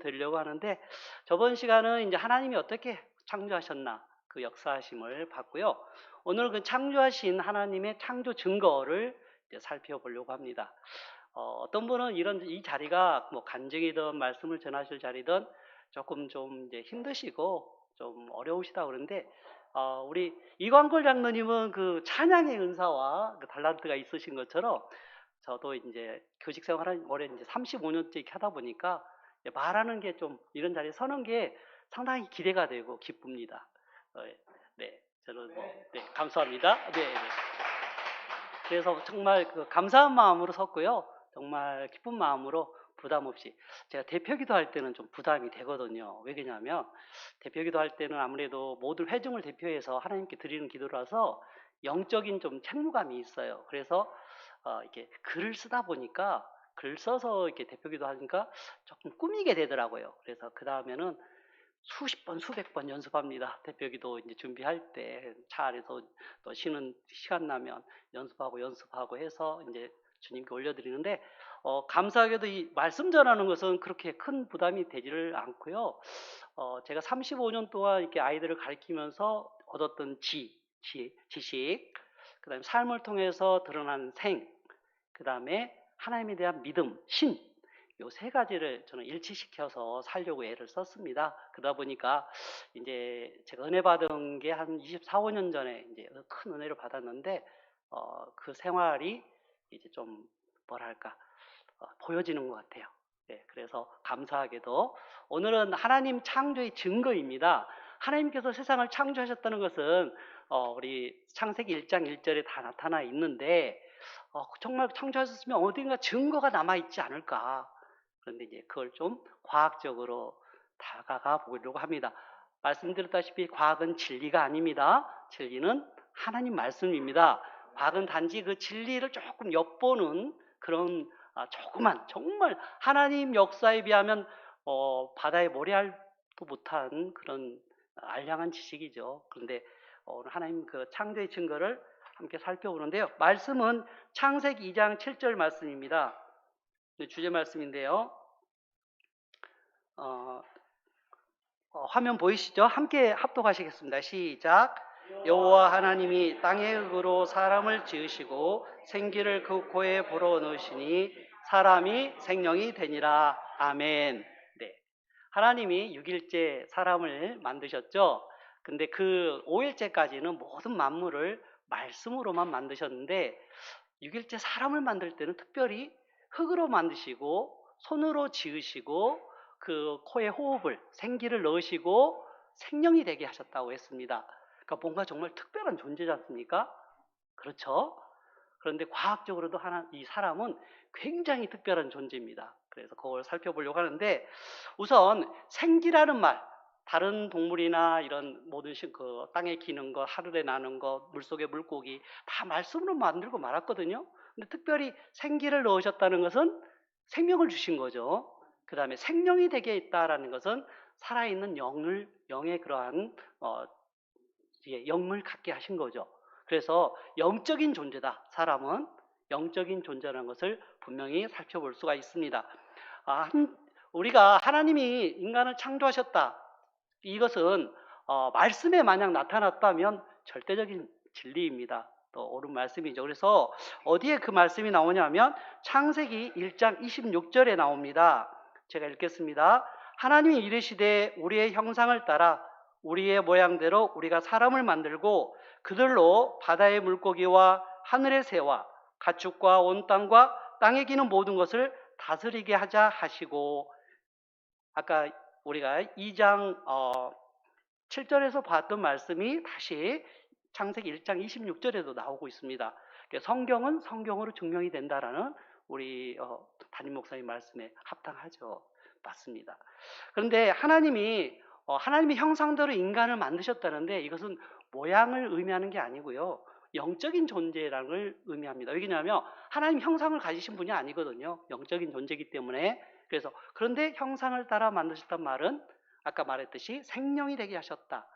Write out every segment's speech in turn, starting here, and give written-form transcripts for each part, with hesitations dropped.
드리려고 하는데, 저번 시간은 이제 하나님이 어떻게 창조하셨나 그 역사하심을 봤고요. 오늘 그 창조하신 하나님의 창조 증거를 이제 살펴보려고 합니다. 어떤 분은 이 자리가 뭐 간증이든 말씀을 전하실 자리든 조금 좀 이제 힘드시고 좀 어려우시다 그러는데, 우리 이광걸 장로님은 그 찬양의 은사와 그 달란트가 있으신 것처럼, 저도 이제 교직 생활을 올해 이제 35년째 이렇게 하다 보니까 말하는 게 좀 이런 자리에 서는 게 상당히 기대가 되고 기쁩니다. 네, 저는 네, 감사합니다. 네, 네. 그래서 정말 그 감사한 마음으로 섰고요. 정말 기쁜 마음으로 부담 없이, 제가 대표기도 할 때는 좀 부담이 되거든요. 왜 그러냐면 대표기도 할 때는 아무래도 모든 회중을 대표해서 하나님께 드리는 기도라서 영적인 좀 책무감이 있어요. 그래서 이렇게 글을 쓰다 보니까, 글 써서 이렇게 대표기도 하니까 조금 꾸미게 되더라고요. 그래서 그 다음에는 수십 번, 수백 번 연습합니다. 대표기도 이제 준비할 때 차 안에서 또 쉬는 시간 나면 연습하고 해서 이제 주님께 올려드리는데, 감사하게도 이 말씀 전하는 것은 그렇게 큰 부담이 되지를 않고요. 제가 35년 동안 이렇게 아이들을 가르치면서 얻었던 지식, 그 다음에 삶을 통해서 드러난 그 다음에 하나님에 대한 믿음, 신, 요 세 가지를 저는 일치시켜서 살려고 애를 썼습니다. 그러다 보니까 이제 제가 은혜 받은 게 한 24, 5년 전에 이제 큰 은혜를 받았는데, 그 생활이 이제 좀 뭐랄까 보여지는 것 같아요. 네, 그래서 감사하게도 오늘은 하나님 창조의 증거입니다. 하나님께서 세상을 창조하셨다는 것은 우리 창세기 1장 1절에 다 나타나 있는데, 정말 창조하셨으면 어딘가 증거가 남아있지 않을까. 그런데 이제 그걸 좀 과학적으로 다가가 보려고 합니다. 말씀드렸다시피 과학은 진리가 아닙니다. 진리는 하나님 말씀입니다. 과학은 단지 그 진리를 조금 엿보는 그런 조그만, 정말 하나님 역사에 비하면 바다에 모래알도 못한 그런 알량한 지식이죠. 그런데 오늘 하나님 그 창조의 증거를 함께 살펴보는데요. 말씀은 창세기 2장 7절 말씀입니다. 주제 말씀인데요. 화면 보이시죠? 함께 합독하시겠습니다. 시작. 여호와 하나님이 땅의 흙으로 사람을 지으시고 생기를 그 코에 불어넣으시니 사람이 생명이 되니라. 아멘. 네. 하나님이 6일째 사람을 만드셨죠. 근데 그 5일째까지는 모든 만물을 말씀으로만 만드셨는데, 6일째 사람을 만들 때는 특별히 흙으로 만드시고 손으로 지으시고 그 코에 호흡을, 생기를 넣으시고 생명이 되게 하셨다고 했습니다. 그러니까 뭔가 정말 특별한 존재지 않습니까? 그렇죠? 그런데 과학적으로도 이 사람은 굉장히 특별한 존재입니다. 그래서 그걸 살펴보려고 하는데, 우선 생기라는 말, 다른 동물이나 이런 모든 그 땅에 기는 것, 하늘에 나는 것, 물속의 물고기 다 말씀으로 만들고 말았거든요. 근데 특별히 생기를 넣으셨다는 것은 생명을 주신 거죠. 그 다음에 생명이 되게 있다라는 것은 살아있는 영의 그러한 영을 갖게 하신 거죠. 그래서 영적인 존재다. 사람은 영적인 존재라는 것을 분명히 살펴볼 수가 있습니다. 우리가 하나님이 인간을 창조하셨다, 이것은 말씀에 만약 나타났다면 절대적인 진리입니다. 또 옳은 말씀이죠. 그래서 어디에 그 말씀이 나오냐면 창세기 1장 26절에 나옵니다. 제가 읽겠습니다. 하나님이 이르시되 우리의 형상을 따라 우리의 모양대로 우리가 사람을 만들고 그들로 바다의 물고기와 하늘의 새와 가축과 온 땅과 땅에 기는 모든 것을 다스리게 하자 하시고, 아까 우리가 2장 7절에서 봤던 말씀이 다시 창세기 1장 26절에도 나오고 있습니다. 성경은 성경으로 증명이 된다라는 우리 담임 목사님 말씀에 합당하죠. 맞습니다. 그런데 하나님이 하나님의 형상대로 인간을 만드셨다는데, 이것은 모양을 의미하는 게 아니고요, 영적인 존재라는 걸 의미합니다. 왜냐하면 하나님 형상을 가지신 분이 아니거든요. 영적인 존재이기 때문에. 그래서 그런데 형상을 따라 만드셨단 말은 아까 말했듯이 생명이 되게 하셨다.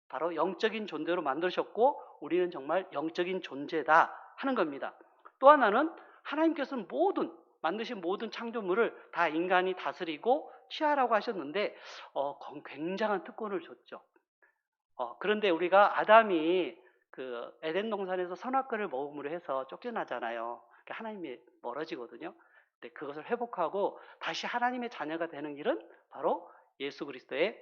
바로 영적인 존재로 만드셨고 우리는 정말 영적인 존재다 하는 겁니다. 또 하나는 하나님께서는 모든 만드신 모든 창조물을 다 인간이 다스리고 취하라고 하셨는데 굉장한 특권을 줬죠. 그런데 우리가 아담이 그 에덴 동산에서 선악과를 먹음으로 해서 쫓겨나잖아요. 그러니까 하나님이 멀어지거든요. 근데 그것을 회복하고 다시 하나님의 자녀가 되는 길은 바로 예수 그리스도의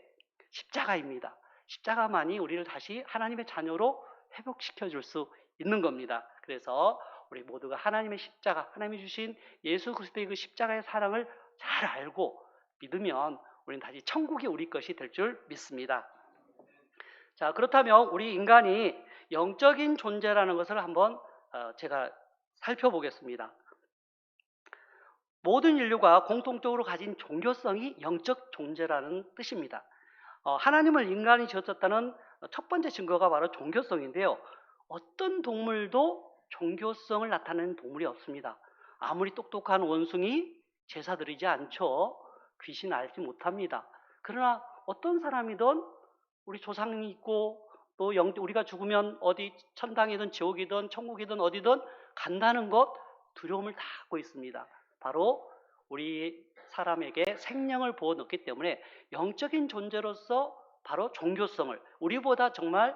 십자가입니다. 십자가만이 우리를 다시 하나님의 자녀로 회복시켜 줄 수 있는 겁니다. 그래서 우리 모두가 하나님의 십자가, 하나님이 주신 예수 그리스도의 그 십자가의 사랑을 잘 알고 믿으면 우리는 다시 천국이 우리 것이 될 줄 믿습니다. 자, 그렇다면 우리 인간이 영적인 존재라는 것을 한번 제가 살펴보겠습니다. 모든 인류가 공통적으로 가진 종교성이 영적 존재라는 뜻입니다. 하나님을 인간이 지었다는 첫 번째 증거가 바로 종교성인데요. 어떤 동물도 종교성을 나타내는 동물이 없습니다. 아무리 똑똑한 원숭이 제사 드리지 않죠. 귀신 알지 못합니다. 그러나 어떤 사람이든 우리 조상이 있고 또 우리가 죽으면 어디 천당이든 지옥이든 천국이든 어디든 간다는 것 두려움을 다 갖고 있습니다. 바로 우리 사람에게 생명을 부어 넣기 때문에 영적인 존재로서 바로 종교성을 우리보다 정말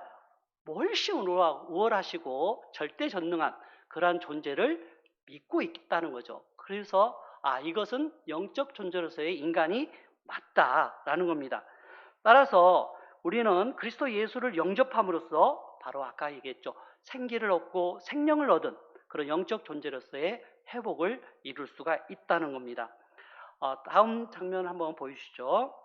훨씬 우월하시고 절대전능한 그러한 존재를 믿고 있다는 거죠. 그래서 이것은 영적 존재로서의 인간이 맞다라는 겁니다. 따라서 우리는 그리스도 예수를 영접함으로써 바로 아까 얘기했죠. 생기를 얻고 생명을 얻은 그런 영적 존재로서의 회복을 이룰 수가 있다는 겁니다. 다음 장면 한번 보여주시죠.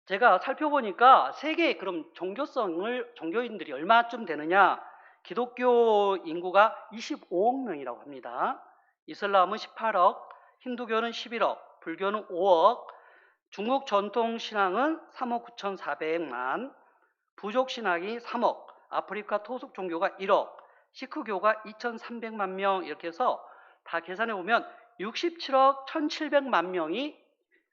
제가 살펴보니까 세계 그럼 종교인들이 얼마쯤 되느냐? 기독교 인구가 25억 명이라고 합니다. 이슬람은 18억, 힌두교는 11억, 불교는 5억, 중국 전통 신앙은 3억 9,400만, 부족 신앙이 3억, 아프리카 토속 종교가 1억, 시크교가 2,300만 명 이렇게 해서 다 계산해 보면 67억 1,700만 명이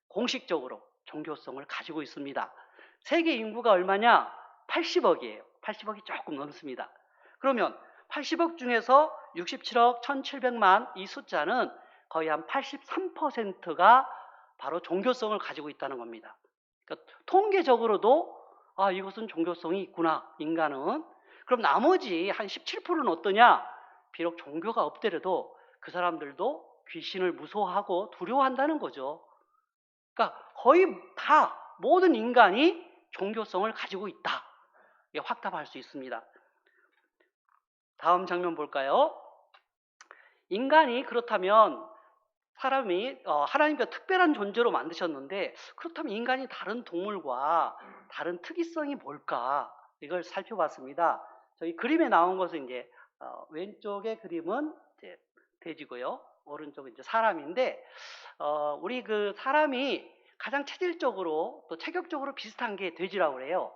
공식적으로 종교성을 가지고 있습니다. 세계 인구가 얼마냐? 80억이에요. 80억이 조금 넘습니다. 그러면 80억 중에서 67억 1,700만 이 숫자는 거의 한 83%가 바로 종교성을 가지고 있다는 겁니다. 그러니까 통계적으로도 이것은 종교성이 있구나, 인간은. 그럼 나머지 한 17%는 어떠냐? 비록 종교가 없더라도 그 사람들도 귀신을 무서워하고 두려워한다는 거죠. 그러니까 거의 다 모든 인간이 종교성을 가지고 있다. 확답할 수 있습니다. 다음 장면 볼까요? 인간이 그렇다면 사람이 하나님께서 특별한 존재로 만드셨는데 그렇다면 인간이 다른 동물과 다른 특이성이 뭘까? 이걸 살펴봤습니다. 저희 그림에 나온 것은 이제 왼쪽의 그림은 이제 돼지고요. 오른쪽은 이제 사람인데 우리 그 사람이 가장 체질적으로 또 체격적으로 비슷한 게 돼지라고 그래요.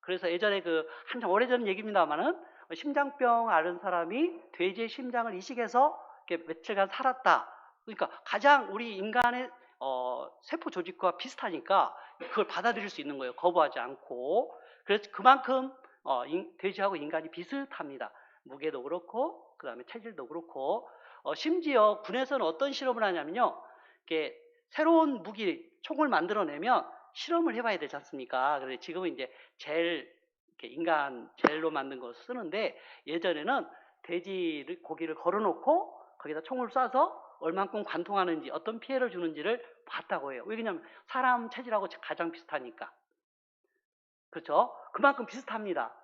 그래서 예전에 그 한참 오래전 얘기입니다만은 심장병 앓은 사람이 돼지의 심장을 이식해서 이렇게 며칠간 살았다. 그러니까 가장 우리 인간의 세포 조직과 비슷하니까 그걸 받아들일 수 있는 거예요. 거부하지 않고. 그래서 그만큼 돼지하고 인간이 비슷합니다. 무게도 그렇고 그다음에 체질도 그렇고 심지어 군에서는 어떤 실험을 하냐면요. 이렇게 새로운 무기 총을 만들어내면 실험을 해봐야 되지 않습니까? 그래서 지금은 이제 젤 이렇게 인간 젤로 만든 거 쓰는데 예전에는 돼지를 고기를 걸어놓고 거기다 총을 쏴서 얼만큼 관통하는지 어떤 피해를 주는지를 봤다고 해요. 왜냐하면 사람 체질하고 가장 비슷하니까. 그렇죠? 그만큼 비슷합니다.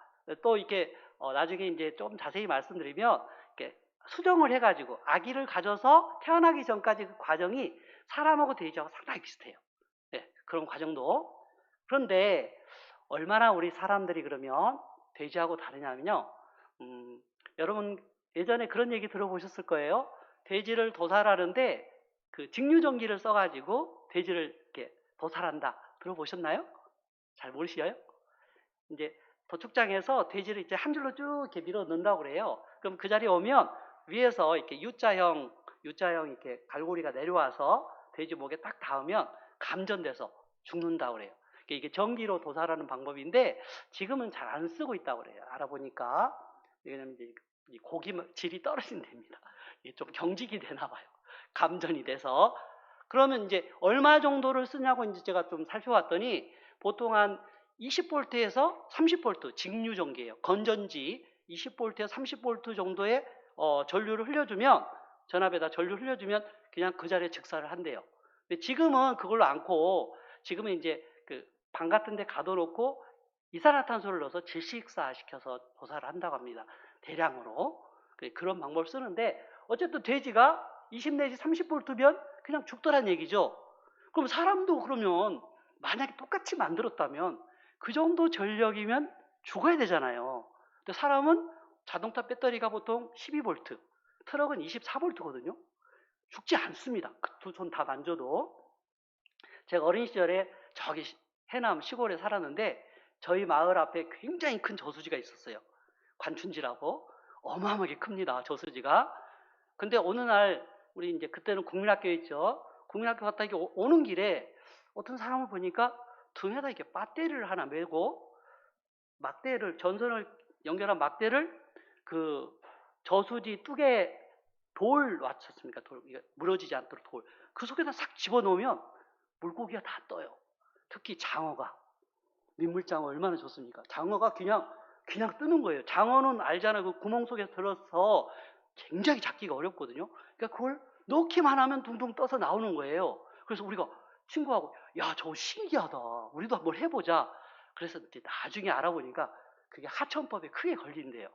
또 이렇게 나중에 이제 좀 자세히 말씀드리면 이렇게 수정을 해가지고 아기를 가져서 태어나기 전까지 그 과정이 사람하고 돼지하고 상당히 비슷해요. 네, 그런 과정도. 그런데 얼마나 우리 사람들이 그러면 돼지하고 다르냐면요. 여러분 예전에 그런 얘기 들어보셨을 거예요. 돼지를 도살하는데 그 직류전기를 써가지고 돼지를 이렇게 도살한다. 들어보셨나요? 잘 모르시어요? 이제 도축장에서 돼지를 이제 한 줄로 쭉 이렇게 밀어 넣는다고 그래요. 그럼 그 자리에 오면 위에서 이렇게 U자형 이렇게 갈고리가 내려와서 돼지 목에 딱 닿으면 감전돼서 죽는다고 그래요. 이게 전기로 도살하는 방법인데 지금은 잘 안 쓰고 있다고 그래요. 알아보니까. 왜냐면 이제 이 고기 질이 떨어진답니다. 이게 좀 경직이 되나 봐요. 감전이 돼서. 그러면 이제 얼마 정도를 쓰냐고 이제 제가 좀 살펴봤더니 보통 한 20볼트에서 30볼트 직류 전기예요. 건전지 20볼트에서 30볼트 정도의 전류를 흘려주면, 전압에다 전류를 흘려주면 그냥 그 자리에 즉사를 한대요. 근데 지금은 그걸로 않고, 지금은 이제 그 방 같은 데 가둬놓고 이산화탄소를 넣어서 질식사시켜서 보살을 한다고 합니다. 대량으로. 그런 방법을 쓰는데, 어쨌든 돼지가 20 내지 30볼트면 그냥 죽더란 얘기죠. 그럼 사람도 그러면 만약에 똑같이 만들었다면 그 정도 전력이면 죽어야 되잖아요. 근데 사람은 자동차 배터리가 보통 12볼트, 트럭은 24볼트거든요. 죽지 않습니다. 그 두 손 다 만져도. 제가 어린 시절에 저기 해남 시골에 살았는데 저희 마을 앞에 굉장히 큰 저수지가 있었어요. 관춘지라고. 어마어마하게 큽니다, 저수지가. 근데 어느 날 우리 이제 그때는 국민학교에 있죠. 국민학교 갔다 이렇게 오는 길에 어떤 사람을 보니까 등에다 이렇게 배터리를 하나 메고, 막대를, 전선을 연결한 막대를 그 저수지 뚝에 돌 놨었습니까? 돌, 이게 무너지지 않도록 돌. 그 속에다 싹 집어넣으면 물고기가 다 떠요. 특히 장어가. 민물장어 얼마나 좋습니까? 장어가 그냥 뜨는 거예요. 장어는 알잖아요. 그 구멍 속에 들어서 굉장히 잡기가 어렵거든요. 그러니까 그걸 넣기만 하면 둥둥 떠서 나오는 거예요. 그래서 우리가 친구하고, 야, 저거 신기하다. 우리도 한번 해보자. 그래서 이제 나중에 알아보니까 그게 하천법에 크게 걸린대요.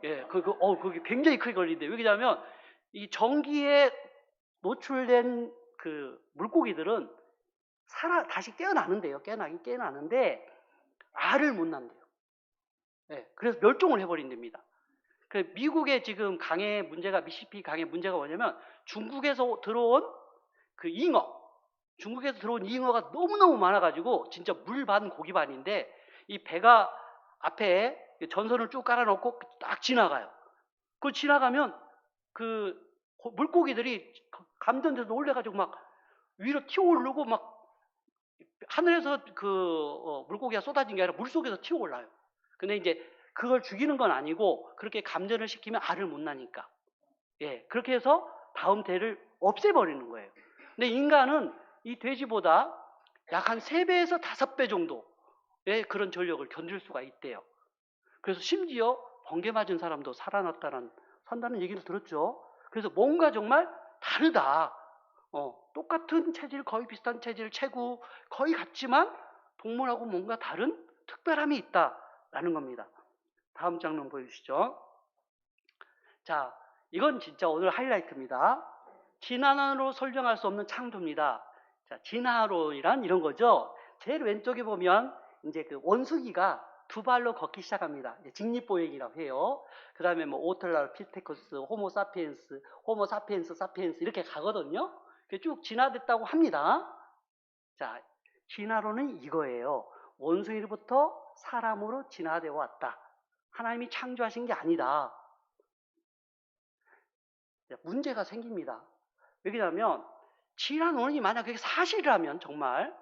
예, 그게 굉장히 크게 걸린대요. 왜냐하면 이 전기에 노출된 그 물고기들은 다시 깨어나는데요. 깨어나는데 알을 못 낳는데요. 예, 그래서 멸종을 해버린답니다. 그 미국의 지금 강의 문제가, 미시시피 강의 문제가 뭐냐면 중국에서 들어온 그 중국에서 들어온 잉어가 너무너무 많아가지고 진짜 물 반 고기 반인데, 이 배가 앞에 전선을 쭉 깔아놓고 딱 지나가요. 그 지나가면 그 물고기들이 감전돼서 놀래가지고 막 위로 튀어오르고, 막 하늘에서 물고기가 쏟아진 게 아니라 물속에서 튀어올라요. 근데 이제 그걸 죽이는 건 아니고 그렇게 감전을 시키면 알을 못 낳으니까. 예, 그렇게 해서 다음 대를 없애버리는 거예요. 근데 인간은 이 돼지보다 약 한 3배에서 5배 정도의 그런 전력을 견딜 수가 있대요. 그래서 심지어 번개 맞은 사람도 산다는 얘기를 들었죠. 그래서 뭔가 정말 다르다. 똑같은 체질, 거의 비슷한 체질, 체구 거의 같지만 동물하고 뭔가 다른 특별함이 있다라는 겁니다. 다음 장면 보여주시죠. 자, 이건 진짜 오늘 하이라이트입니다. 진화론으로 설명할 수 없는 창조입니다. 자, 진화론이란 이런 거죠. 제일 왼쪽에 보면 이제 그 원숭이가 2발로 걷기 시작합니다. 직립보행이라고 해요. 그 다음에 뭐 오텔라피테쿠스, 호모 사피엔스, 사피엔스 이렇게 가거든요. 쭉 진화됐다고 합니다. 자, 진화론은 이거예요. 원숭이로부터 사람으로 진화되어 왔다. 하나님이 창조하신 게 아니다. 문제가 생깁니다. 왜냐하면 진화론이 만약 그게 사실이라면 정말,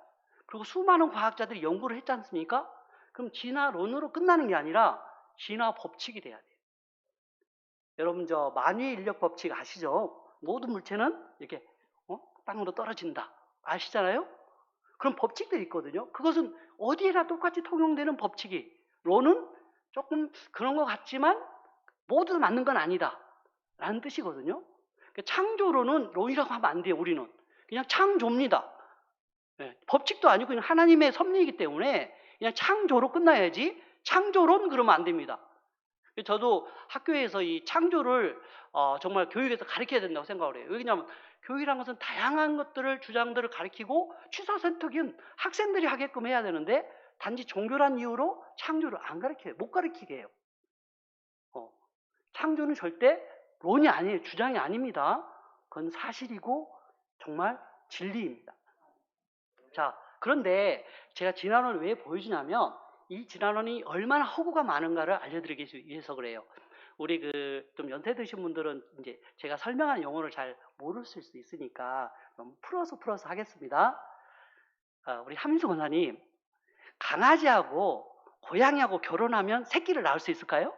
그리고 수많은 과학자들이 연구를 했지 않습니까? 그럼 진화론으로 끝나는 게 아니라 진화 법칙이 돼야 돼요. 여러분 저 만유의 인력 법칙 아시죠? 모든 물체는 이렇게 땅으로 떨어진다 아시잖아요? 그런 법칙들이 있거든요. 그것은 어디에나 똑같이 통용되는 법칙이, 론은 조금 그런 것 같지만 모두 맞는 건 아니다 라는 뜻이거든요. 창조론은 론이라고 하면 안 돼요. 우리는 그냥 창조입니다. 네, 법칙도 아니고 그냥 하나님의 섭리이기 때문에 그냥 창조로 끝나야지, 창조론 그러면 안 됩니다. 저도 학교에서 이 창조를 정말 교육에서 가르쳐야 된다고 생각을 해요. 왜냐하면 교육이라는 것은 다양한 것들을, 주장들을 가르치고 취사 선택은 학생들이 하게끔 해야 되는데, 단지 종교란 이유로 창조를 안 가르쳐요. 못 가르치게 해요. 창조는 절대 론이 아니에요. 주장이 아닙니다. 그건 사실이고 정말 진리입니다. 자, 그런데 제가 진화론을 왜 보여주냐면 이 진화론이 얼마나 허구가 많은가를 알려드리기 위해서 그래요. 우리 좀 연세 드신 분들은 이제 제가 설명하는 용어를 잘 모르실 수 있으니까 좀 풀어서 하겠습니다. 우리 함수 권사님, 강아지하고 고양이하고 결혼하면 새끼를 낳을 수 있을까요?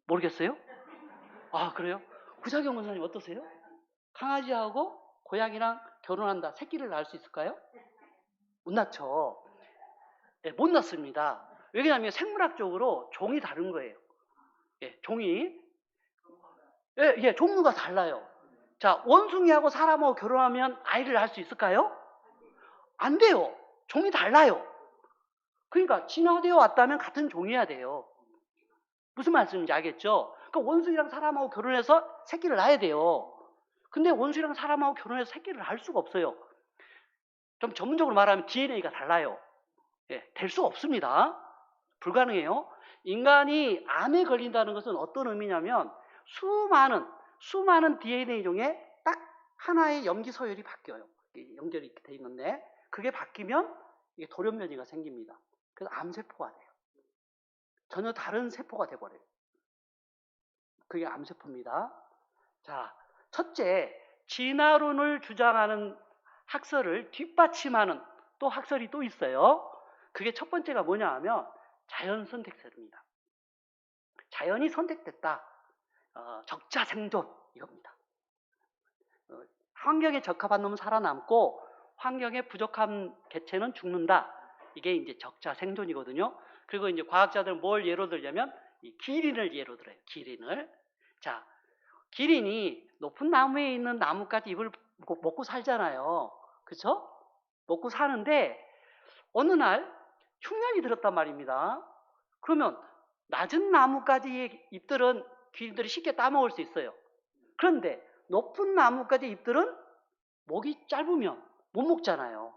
모르겠어요? 아, 그래요? 부작용은 선생님 어떠세요? 강아지하고 고양이랑 결혼한다. 새끼를 낳을 수 있을까요? 못 낳죠. 예, 못 낳습니다. 왜냐하면 생물학적으로 종이 다른 거예요. 예, 종이. 예, 예, 종류가 달라요. 자, 원숭이하고 사람하고 결혼하면 아이를 낳을 수 있을까요? 안 돼요. 종이 달라요. 그러니까 진화되어 왔다면 같은 종이어야 돼요. 무슨 말씀인지 알겠죠? 그러니까 원숭이랑 사람하고 결혼해서 새끼를 낳아야 돼요. 근데 원숭이랑 사람하고 결혼해서 새끼를 낳을 수가 없어요. 좀 전문적으로 말하면 DNA가 달라요. 예, 될 수 없습니다. 불가능해요. 인간이 암에 걸린다는 것은 어떤 의미냐면 수많은 DNA 중에 딱 하나의 염기 서열이 바뀌어요. 연결이 이렇게 돼 있는데 그게 바뀌면 이게 돌연변이가 생깁니다. 그래서 암세포가 돼요. 전혀 다른 세포가 돼버려요. 그게 암세포입니다. 자, 첫째, 진화론을 주장하는 학설을 뒷받침하는 또 학설이 또 있어요. 그게 첫 번째가 뭐냐 하면 자연선택설입니다. 자연이 선택됐다. 적자생존 이겁니다. 환경에 적합한 놈은 살아남고 환경에 부족한 개체는 죽는다. 이게 이제 적자생존이거든요. 그리고 이제 과학자들은 뭘 예로 들냐면 이 기린을 예로 들어요. 기린을. 자, 기린이 높은 나무에 있는 나뭇가지 잎을 먹고 살잖아요. 그렇죠? 먹고 사는데 어느 날 흉년이 들었단 말입니다. 그러면 낮은 나뭇가지의 잎들은 기린들이 쉽게 따먹을 수 있어요. 그런데 높은 나뭇가지 잎들은 목이 짧으면 못 먹잖아요.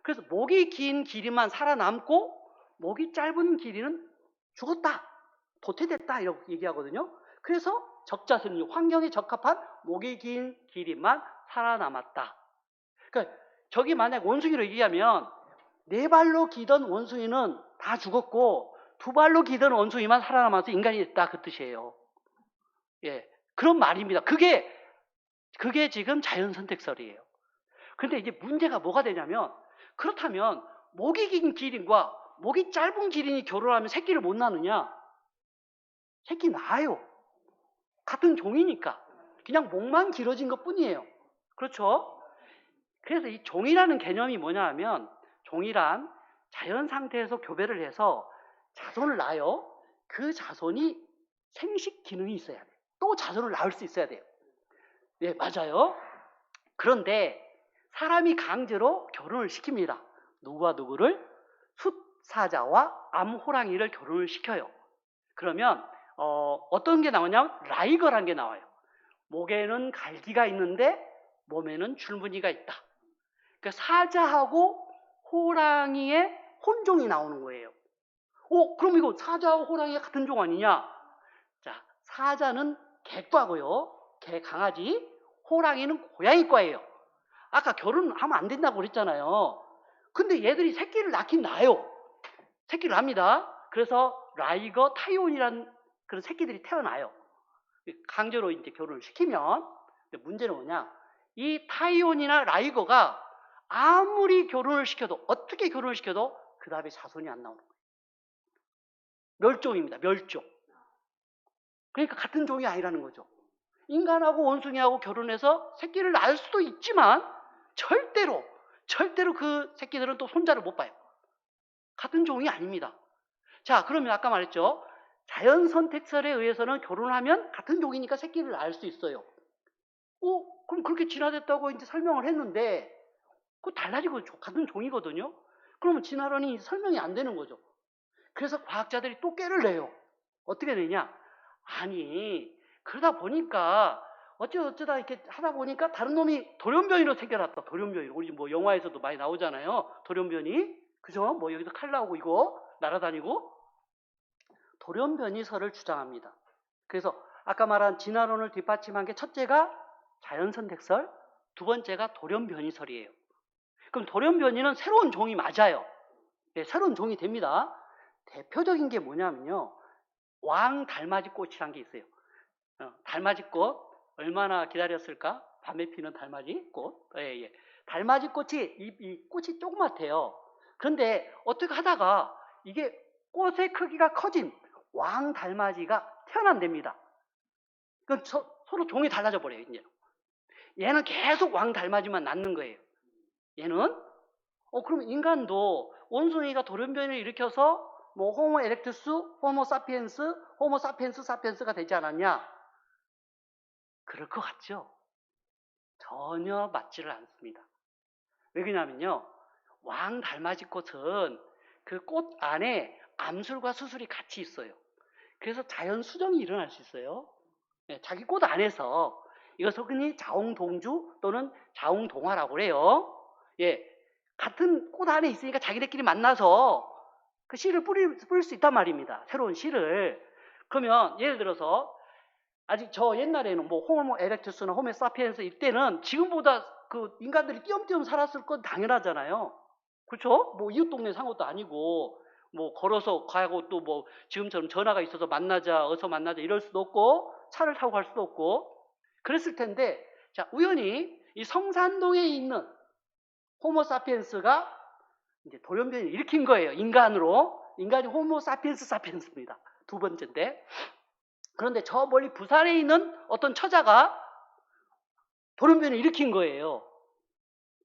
그래서 목이 긴 기린만 살아남고 목이 짧은 기린은 죽었다. 도태됐다. 이렇게 얘기하거든요. 그래서 적자생존, 환경에 적합한 목이 긴 기린만 살아남았다. 그러니까 저기 만약 원숭이로 얘기하면 네 발로 기던 원숭이는 다 죽었고 두 발로 기던 원숭이만 살아남아서 인간이 됐다. 그 뜻이에요. 예, 그런 말입니다. 그게 지금 자연선택설이에요. 그런데 이제 문제가 뭐가 되냐면 그렇다면 목이 긴 기린과 목이 짧은 기린이 결혼하면 새끼를 못 낳느냐? 새끼 낳아요. 같은 종이니까. 그냥 목만 길어진 것 뿐이에요. 그렇죠? 그래서 이 종이라는 개념이 뭐냐 하면 종이란 자연 상태에서 교배를 해서 자손을 낳아요. 그 자손이 생식 기능이 있어야 돼요. 또 자손을 낳을 수 있어야 돼요. 네, 맞아요. 그런데 사람이 강제로 결혼을 시킵니다. 누구와 누구를? 숫사자와 암호랑이를 결혼을 시켜요. 그러면 어떤 게 나오냐면 라이거라는 게 나와요. 목에는 갈기가 있는데 몸에는 줄무늬가 있다. 그러니까 사자하고 호랑이의 혼종이 나오는 거예요. 그럼 이거 사자하고 호랑이가 같은 종 아니냐? 자, 사자는 개과고요. 개 강아지. 호랑이는 고양이과예요. 아까 결혼하면 안 된다고 그랬잖아요. 근데 얘들이 새끼를 낳긴 낳아요. 새끼를 납니다. 그래서 라이거 타이온이라는 그런 새끼들이 태어나요. 강제로 이제 결혼을 시키면. 근데 문제는 뭐냐? 이 타이온이나 라이거가 아무리 결혼을 시켜도 어떻게 결혼을 시켜도 그 다음에 자손이 안 나오는 거예요. 멸종입니다. 멸종. 그러니까 같은 종이 아니라는 거죠. 인간하고 원숭이하고 결혼해서 새끼를 낳을 수도 있지만 절대로 그 새끼들은 또 손자를 못 봐요. 같은 종이 아닙니다. 자, 그러면 아까 말했죠. 자연 선택설에 의해서는 결혼하면 같은 종이니까 새끼를 낳을 수 있어요. 그럼 그렇게 진화됐다고 이제 설명을 했는데 그거 달라지고 같은 종이거든요. 그러면 진화론이 설명이 안 되는 거죠. 그래서 과학자들이 또 깨를 내요. 어떻게 내냐? 아니, 그러다 보니까 어쩌다 이렇게 하다 보니까 다른 놈이 돌연변이로 생겨났다. 돌연변이. 우리 뭐 영화에서도 많이 나오잖아요. 돌연변이. 그죠? 뭐 여기서 칼 나오고 이거 날아다니고. 돌연변이설을 주장합니다. 그래서 아까 말한 진화론을 뒷받침한 게 첫째가 자연선택설, 두 번째가 돌연변이설이에요. 그럼 돌연변이는 새로운 종이 맞아요. 네, 새로운 종이 됩니다. 대표적인 게 뭐냐면요. 왕달맞이꽃이란 게 있어요. 달맞이꽃 얼마나 기다렸을까? 밤에 피는 달맞이꽃. 예. 달맞이꽃이 이 꽃이 조그맣대요. 그런데 어떻게 하다가 이게 꽃의 크기가 커진 왕달맞이가 태어난답니다. 서로 종이 달라져 버려요, 이제. 얘는 계속 왕 닮아지만 낳는 거예요. 얘는 그럼 인간도 원숭이가 돌연변이를 일으켜서 뭐 호모 에렉투스, 호모 사피엔스, 호모 사피엔스 사피엔스가 되지 않았냐? 그럴 것 같죠? 전혀 맞지를 않습니다. 왜 그러냐면요, 왕 달맞이 꽃은 그 꽃 안에 암술과 수술이 같이 있어요. 그래서 자연 수정이 일어날 수 있어요. 자기 꽃 안에서. 이것을 흔히 자웅동주 또는 자웅동화라고 그래요. 예, 같은 꽃 안에 있으니까 자기네끼리 만나서 그 씨를 뿌릴 수 있단 말입니다. 새로운 씨를. 그러면 예를 들어서 아직 저 옛날에는 뭐 호모 에렉투스나 호모 사피엔스 이때는 지금보다 그 인간들이 띄엄띄엄 살았을 건 당연하잖아요. 그렇죠? 뭐 이웃 동네 산 것도 아니고 뭐 걸어서 가고 또 뭐 지금처럼 전화가 있어서 만나자, 어서 만나자 이럴 수도 없고 차를 타고 갈 수도 없고 그랬을 텐데, 자, 우연히 이 성산동에 있는 호모 사피엔스가 이제 돌연변이를 일으킨 거예요. 인간으로. 인간이 호모 사피엔스 사피엔스입니다. 두 번째인데. 그런데 저 멀리 부산에 있는 어떤 처자가 돌연변이를 일으킨 거예요.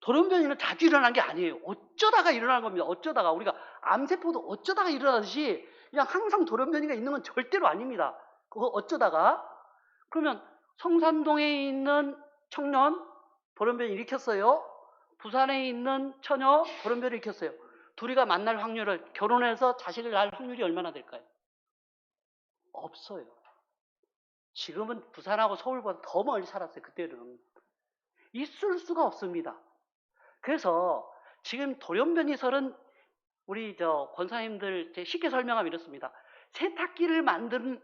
돌연변이는 자주 일어난 게 아니에요. 어쩌다가 일어난 겁니다. 어쩌다가. 우리가 암세포도 어쩌다가 일어나듯이 그냥 항상 돌연변이가 있는 건 절대로 아닙니다. 그거 어쩌다가. 그러면 성산동에 있는 청년 돌연변이 일으켰어요. 부산에 있는 처녀 돌연변이 일으켰어요. 둘이가 만날 확률을, 결혼해서 자식을 낳을 확률이 얼마나 될까요? 없어요. 지금은 부산하고 서울보다 더 멀리 살았어요. 그때는. 있을 수가 없습니다. 그래서 지금 돌연변이설은 우리 권사님들 쉽게 설명하면 이렇습니다. 세탁기를 만드는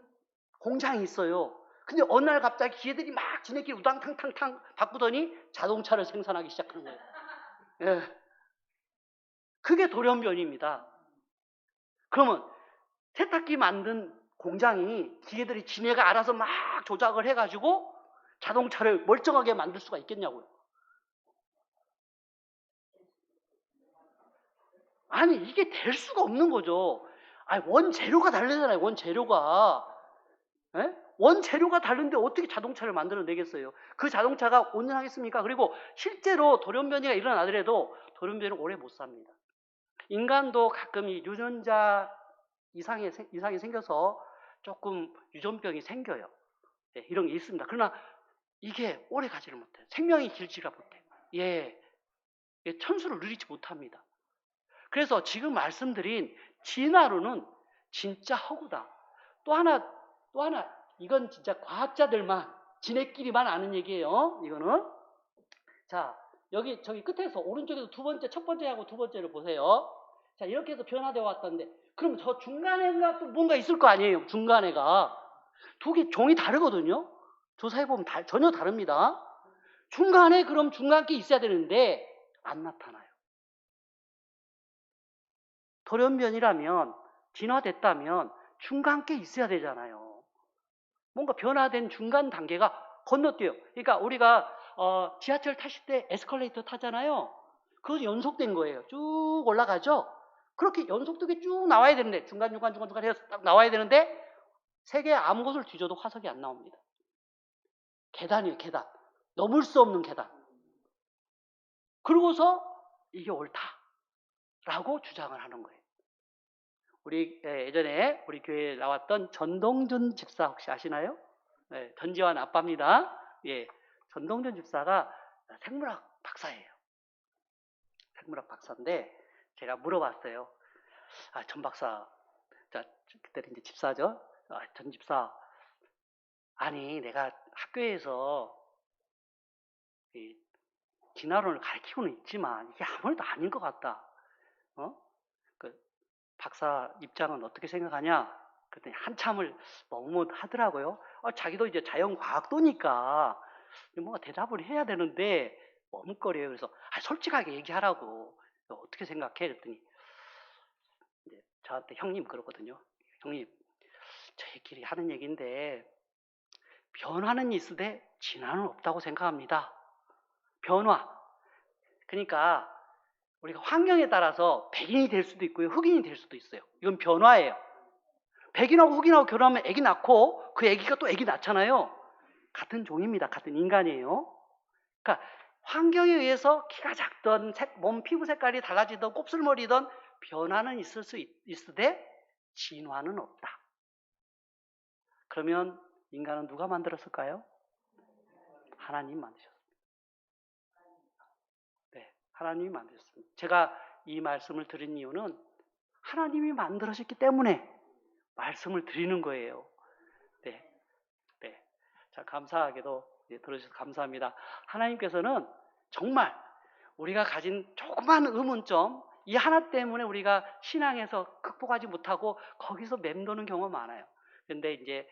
공장이 있어요. 근데 어느 날 갑자기 기계들이 막 지네끼리 우당탕탕탕 바꾸더니 자동차를 생산하기 시작한 거예요. 예. 그게 돌연변이입니다. 그러면 세탁기 만든 공장이 기계들이 지네가 알아서 막 조작을 해가지고 자동차를 멀쩡하게 만들 수가 있겠냐고요. 아니, 이게 될 수가 없는 거죠. 아니, 원재료가 다르잖아요. 원재료가. 예? 원재료가 다른데 어떻게 자동차를 만들어내겠어요? 그 자동차가 온전하겠습니까? 그리고 실제로 돌연변이가 일어나더라도 돌연변이는 오래 못 삽니다. 인간도 가끔 이 유전자 이상이 생겨서 조금 유전병이 생겨요. 예, 이런 게 있습니다. 그러나 이게 오래 가지를 못해요. 생명이 길지가 못해요. 예, 천수를 누리지 못합니다. 그래서 지금 말씀드린 진화론은 진짜 허구다. 또 하나, 이건 진짜 과학자들만, 지네끼리만 아는 얘기예요. 이거는. 자, 저기 끝에서 오른쪽에서 두 번째, 첫 번째하고 두 번째를 보세요. 자, 이렇게 해서 변화되어 왔던데, 그럼 저 중간에가 또 뭔가 있을 거 아니에요. 중간에가. 두 개 종이 다르거든요. 조사해보면 전혀 다릅니다. 중간에 그럼 중간게 있어야 되는데 안 나타나요. 돌연변이라면, 진화됐다면 중간게 있어야 되잖아요. 뭔가 변화된 중간 단계가 건너뛰어요. 그러니까 우리가 지하철 타실 때 에스컬레이터 타잖아요. 그것이 연속된 거예요. 쭉 올라가죠. 그렇게 연속되게 쭉 나와야 되는데 중간 해서 딱 나와야 되는데 세계 아무 곳을 뒤져도 화석이 안 나옵니다. 계단이에요. 계단. 넘을 수 없는 계단. 그러고서 이게 옳다라고 주장을 하는 거예요. 우리 예전에 우리 교회에 나왔던 전동준 집사 혹시 아시나요? 네, 전지환 아빠입니다. 예, 전동준 집사가 생물학 박사예요. 생물학 박사인데 제가 물어봤어요. 전 박사, 자, 그때는 이제 집사죠. 전 집사, 아니 내가 학교에서 이 진화론을 가르치고는 있지만 이게 아무래도 아닌 것 같다. 그 박사 입장은 어떻게 생각하냐? 그랬더니 한참을 머뭇하더라고요. 자기도 이제 자연과학도니까 뭔가 대답을 해야 되는데 머뭇거려요. 그래서 솔직하게 얘기하라고. 어떻게 생각해? 그랬더니 이제 저한테 형님 그러거든요. 형님, 저희끼리 하는 얘기인데 변화는 있으되 진화는 없다고 생각합니다. 변화. 그러니까 우리가 환경에 따라서 백인이 될 수도 있고요. 흑인이 될 수도 있어요. 이건 변화예요. 백인하고 흑인하고 결혼하면 애기 낳고 그 애기가 또 애기 낳잖아요. 같은 종입니다. 같은 인간이에요. 그러니까 환경에 의해서 키가 작던 몸 피부 색깔이 달라지던 곱슬머리던 변화는 있을 수 있으되 진화는 없다. 그러면 인간은 누가 만들었을까요? 하나님 만드셨습니다. 네, 하나님이 만드셨습니다. 제가 이 말씀을 드린 이유는 하나님이 만들으셨기 때문에 말씀을 드리는 거예요. 네, 네. 자, 감사하게도 들어주셔서 감사합니다. 하나님께서는 정말 우리가 가진 조그만 의문점, 이 하나 때문에 우리가 신앙에서 극복하지 못하고 거기서 맴도는 경우가 많아요. 근데 이제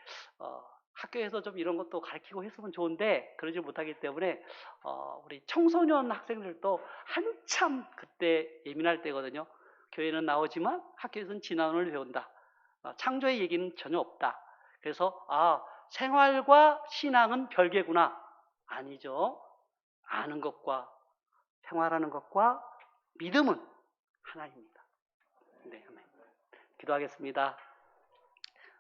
학교에서 좀 이런 것도 가르치고 했으면 좋은데 그러지 못하기 때문에 우리 청소년 학생들도 한참 그때 예민할 때거든요. 교회는 나오지만 학교에서는 진화론을 배운다. 창조의 얘기는 전혀 없다. 그래서 생활과 신앙은 별개구나. 아니죠. 아는 것과 생활하는 것과 믿음은 하나입니다. 네, 아멘. 기도하겠습니다.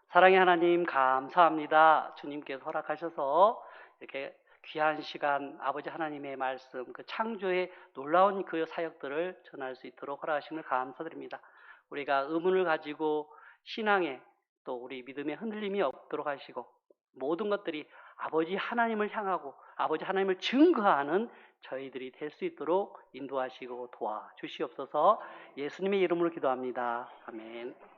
사랑의 하나님 감사합니다. 주님께서 허락하셔서 이렇게 귀한 시간 아버지 하나님의 말씀, 그 창조의 놀라운 그 사역들을 전할 수 있도록 허락하심을 감사드립니다. 우리가 의문을 가지고 신앙에 또 우리 믿음에 흔들림이 없도록 하시고 모든 것들이 아버지 하나님을 향하고 아버지 하나님을 증거하는 저희들이 될 수 있도록 인도하시고 도와주시옵소서. 예수님의 이름으로 기도합니다. 아멘.